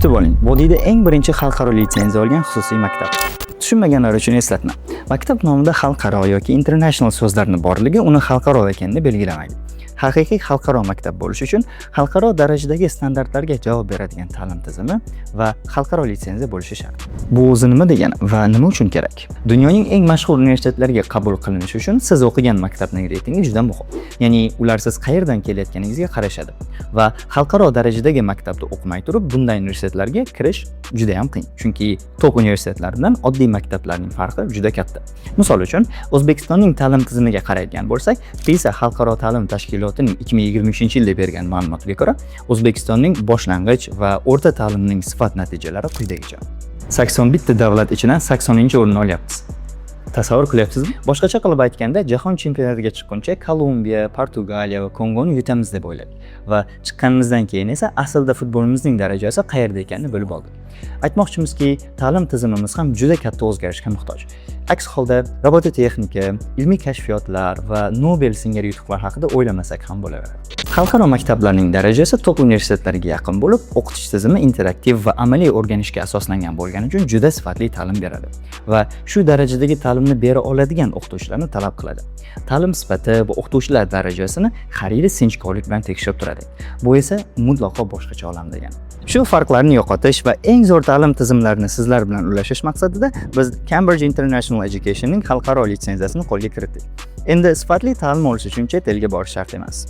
Kutib oling, vodiyda eng birinchi xalqaro litsenziya olgan xususiy maktab. Tushunmaganlar uchun eslatma. Maktab nomida xalqaro yoki international so'zlarni borligi uni xalqaro ekanini belgilamaydi. Haqiqiy xalqaro maktab bo'lish uchun xalqaro darajadagi standartlarga javob beradigan ta'lim tizimi va xalqaro litsenziya bo'lishi shart. Bu o'zi nima degani va nima uchun kerak? Dunyoning eng mashhur universitetlariga qabul qilinish uchun siz o'qigan maktabning reytingi juda muhim. Ya'ni ular siz qayerdan kelayotganingizga qarashadi va xalqaro darajadagi maktabda o'qimay turib bunday universitetlarga kirish juda ham qiyin. Chunki top universitetlardan oddiy maktablarning farqi juda katta. Misol uchun, O'zbekistonning ta'lim tizimiga qaraydigan bo'lsak, PISA xalqaro ta'lim tashkilotining 2023-yilda bergan ma'lumotga ko'ra, O'zbekistonning boshlang'ich va o'rta ta'limning sifat natijalari quyidagicha. 81 ta davlat ichidan 80-o'rinni olyapmiz. Tasavvur qilyapsizmi? Boshqacha qilib aytganda, jahon chempionatiga chiqquncha Kolumbiya, Portugaliya va Kongoni yutamiz deb o'yladik. Va chiqqanimizdan keyin esa aslida futbolimizning darajasi qayerda ekanini bilib oldik. Aytmoqchimizki, ta'lim tizimimiz ham juda katta o'zgarishga muhtoj. Aks holda robototexnika, ilmiy kashfiyotlar va Nobel singari yutuqlar haqida o'ylamasak ham bo'laveradi. Xalqaro maktablarning darajasi top universitetlarga yaqin bo'lib, o'qitish tizimi interaktiv va amaliy o'rganishga asoslangan bo'lgani uchun juda sifatli ta'lim beradi va shu darajadagi ta'limni bera oladigan o'qituvchilarni talab qiladi. Ta'lim sifati va o'qituvchilar darajasini har yili sinchkovlik bilan tekshirib turadi. Bu esa mutlaqo boshqacha olam degani. Shu farqlarni yo'qotish va eng zo'r ta'lim tizimlarini sizlar bilan ulashish maqsadida biz Cambridge International Education'ning xalqaro litsenziyasini qo'lga kiritdik. Endi sifatli ta'lim olish uchun chet elga borish shart emas.